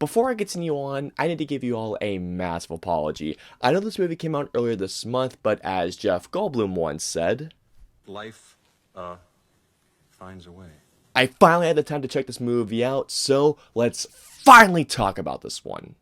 Before I continue on, I need to give you all a massive apology. I know this movie came out earlier this month, but as Jeff Goldblum once said, life, finds a way. I finally had the time to check this movie out, so let's finally talk about this one.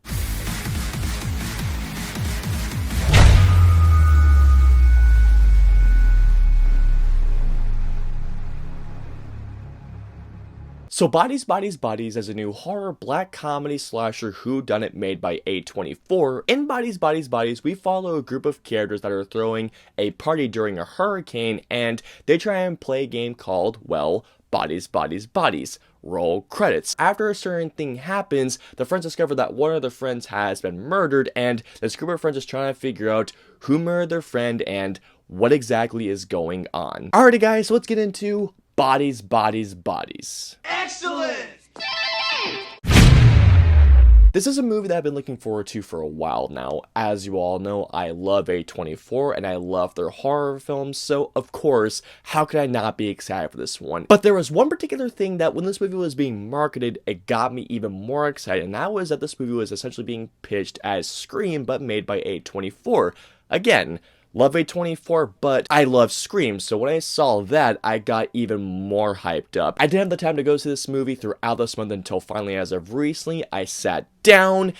So Bodies, Bodies, Bodies is a new horror black comedy slasher whodunit made by A24. In Bodies, Bodies, Bodies, we follow a group of characters that are throwing a party during a hurricane, and they try and play a game called, well, Bodies, Bodies, Bodies. Roll credits. After a certain thing happens, the friends discover that one of their friends has been murdered, and this group of friends is trying to figure out who murdered their friend and what exactly is going on. Alrighty guys, so let's get into Bodies, Bodies, Bodies. Excellent! This is a movie that I've been looking forward to for a while now. As you all know, I love A24 and I love their horror films, so of course, how could I not be excited for this one? But there was one particular thing that when this movie was being marketed, it got me even more excited, and that was that this movie was essentially being pitched as Scream, but made by A24. Again, love A24, but I love Scream, so when I saw that, I got even more hyped up. I didn't have the time to go see this movie throughout this month until finally, as of recently, I sat down.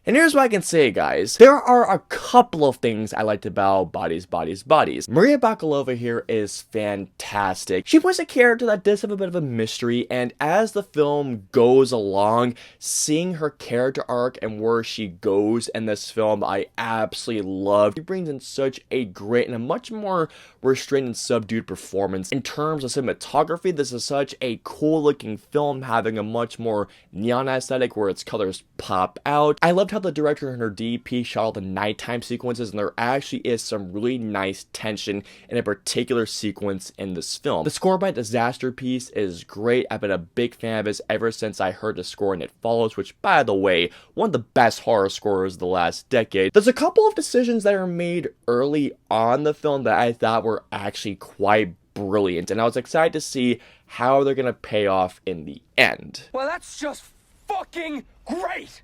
And here's what I can say, guys. There are a couple of things I liked about Bodies, Bodies, Bodies. Maria Bakalova here is fantastic. She was a character that does have a bit of a mystery, and as the film goes along, seeing her character arc and where she goes in this film, I absolutely love. She brings in such a great and a much more restrained and subdued performance. In terms of cinematography, this is such a cool looking film, having a much more neon aesthetic where its colors pop out. I loved how the director and her DP shot all the nighttime sequences, and there actually is some really nice tension in a particular sequence in this film. The score by Disaster Piece is great. I've been a big fan of this ever since I heard the score in It Follows, which, by the way, one of the best horror scores of the last decade. There's a couple of decisions that are made early on the film that I thought were actually quite brilliant, and I was excited to see how they're gonna pay off in the end. Well, that's just fucking great!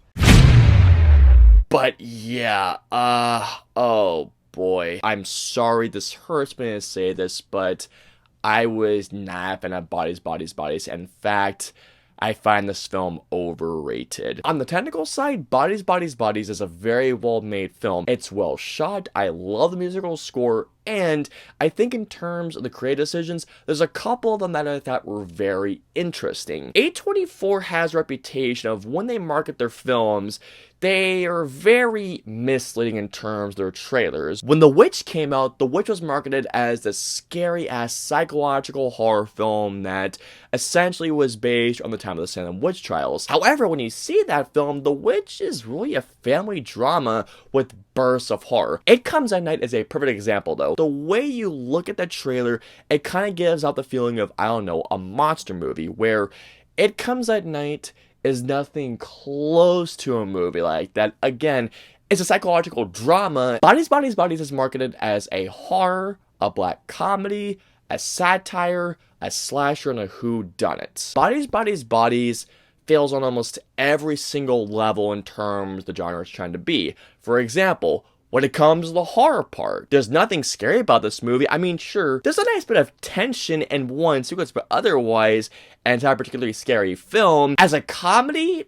But yeah, oh boy. I'm sorry this hurts me to say this, but I was not a fan of Bodies, Bodies, Bodies. In fact, I find this film overrated. On the technical side, Bodies, Bodies, Bodies is a very well-made film. It's well shot, I love the musical score, and I think in terms of the creative decisions, there's a couple of them that I thought were very interesting. A24 has a reputation of when they market their films, they are very misleading in terms of their trailers. When The Witch came out, The Witch was marketed as this scary-ass psychological horror film that essentially was based on the time of the Salem witch trials. However, when you see that film, The Witch is really a family drama with bursts of horror. It Comes at Night is a perfect example, though. The way you look at the trailer, it kind of gives out the feeling of, I don't know, a monster movie, where It Comes at Night is nothing close to a movie like that. Again, it's a psychological drama. Bodies, Bodies, Bodies is marketed as a horror, a black comedy, a satire, a slasher, and a whodunit. Bodies, Bodies, Bodies fails on almost every single level in terms the genre is trying to be. For example, when it comes to the horror part, there's nothing scary about this movie. I mean, sure, there's a nice bit of tension in one sequence, but otherwise, and it's not a particularly scary film. As a comedy,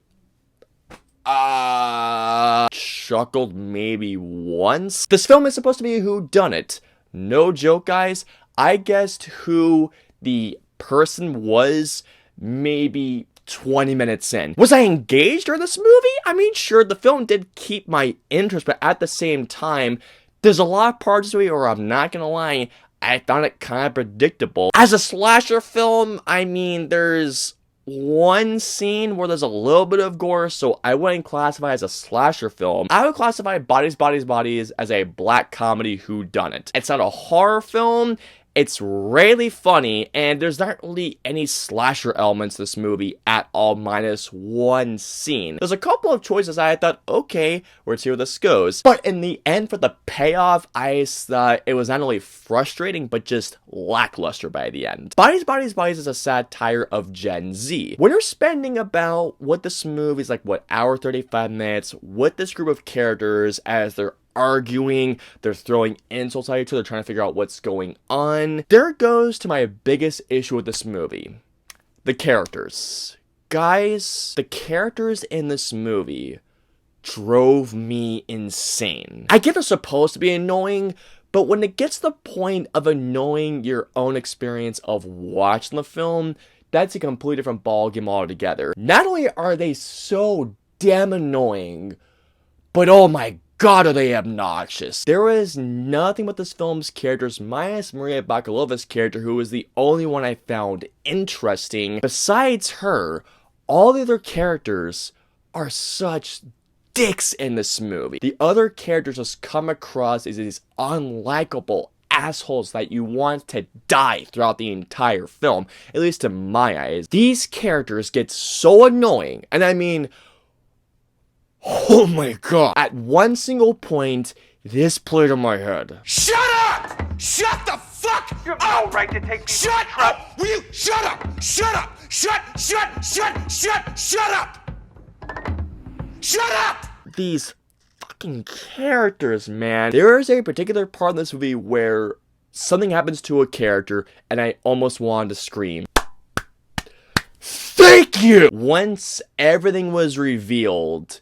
chuckled maybe once. This film is supposed to be a whodunit. No joke, guys. I guessed who the person was maybe 20 minutes in. Was I engaged during this movie? I mean, sure, the film did keep my interest, but at the same time, there's a lot of parts of it where I'm not gonna lie, I found it kind of predictable. As a slasher film, I mean, there's one scene where there's a little bit of gore, so I wouldn't classify it as a slasher film. I would classify Bodies, Bodies, Bodies as a black comedy whodunit. It's not a horror film, It's really funny, and there's not really any slasher elements to this movie at all, minus one scene. There's a couple of choices I thought, okay, let's see where this goes. But in the end, for the payoff, I thought it was not only frustrating, but just lackluster by the end. Bodies, Bodies, Bodies is a satire of Gen Z. When you're spending about what this movie is like, what, hour 35 minutes with this group of characters as they're arguing, they're throwing insults at each other, trying to figure out what's going on. There goes to my biggest issue with this movie. The characters. Guys, the characters in this movie drove me insane. I get they're supposed to be annoying, but when it gets to the point of annoying your own experience of watching the film, that's a completely different ballgame altogether. Not only are they so damn annoying, but oh my God, are they obnoxious. There is nothing with this film's characters, minus Maria Bakalova's character, who is the only one I found interesting. Besides her, all the other characters are such dicks in this movie. The other characters just come across as these unlikable assholes that you want to die throughout the entire film, at least in my eyes. These characters get so annoying, and I mean, oh my God. At one single point, this played in my head. Shut up! Shut the fuck up! You have no right to take me. Shut up! Will you shut up? Shut up! Shut up! Shut up! These fucking characters, man. There is a particular part in this movie where something happens to a character and I almost wanted to scream. Thank you! Once everything was revealed,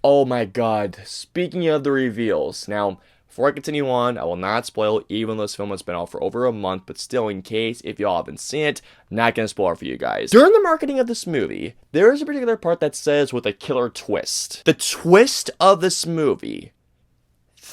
oh my God. Speaking of the reveals, now, before I continue on, I will not spoil, even though this film has been out for over a month, but still, in case, if y'all haven't seen it, not gonna spoil it for you guys. During the marketing of this movie, there is a particular part that says with a killer twist. The twist of this movie.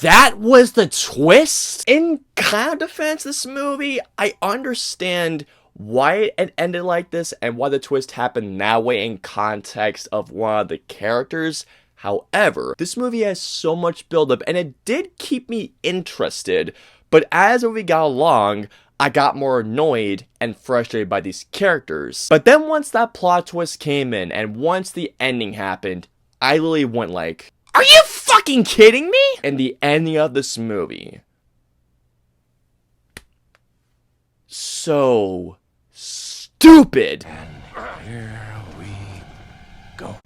That was the twist? In kind of defense of this movie, I understand why it ended like this and why the twist happened that way in context of one of the characters. However, this movie has so much buildup and it did keep me interested, but as we got along, I got more annoyed and frustrated by these characters. But then once that plot twist came in and once the ending happened, I literally went like, are you fucking kidding me? And the ending of this movie, so stupid. And here we go.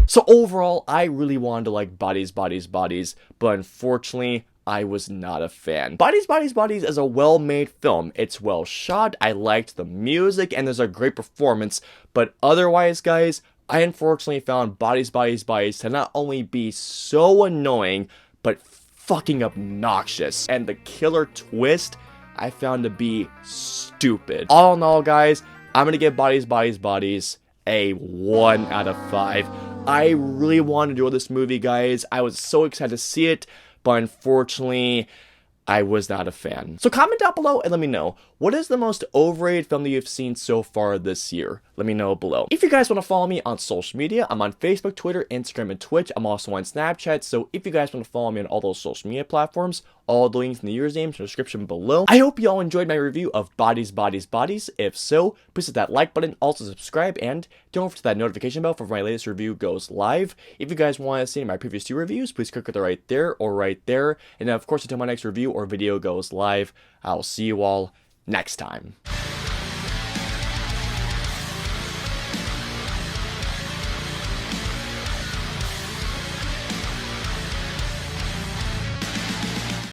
So overall, I really wanted to like Bodies, Bodies, Bodies, but unfortunately, I was not a fan. Bodies, Bodies, Bodies is a well-made film. It's well shot, I liked the music, and there's a great performance, but otherwise, guys, I unfortunately found Bodies, Bodies, Bodies to not only be so annoying, but fucking obnoxious. And the killer twist, I found to be stupid. All in all, guys, I'm gonna give Bodies, Bodies, Bodies a 1 out of 5. I really wanted to do this movie, guys. I was so excited to see it, but unfortunately, I was not a fan. So comment down below and let me know, what is the most overrated film that you've seen so far this year? Let me know below. If you guys want to follow me on social media, I'm on Facebook, Twitter, Instagram, and Twitch. I'm also on Snapchat, so if you guys want to follow me on all those social media platforms, all the links in the usernames in the description below. I hope you all enjoyed my review of Bodies, Bodies, Bodies. If so, please hit that like button, also subscribe, and don't forget that notification bell for when my latest review goes live. If you guys want to see my previous 2 reviews, please click either right there or right there. And of course, until my next review or video goes live, I'll see you all next time.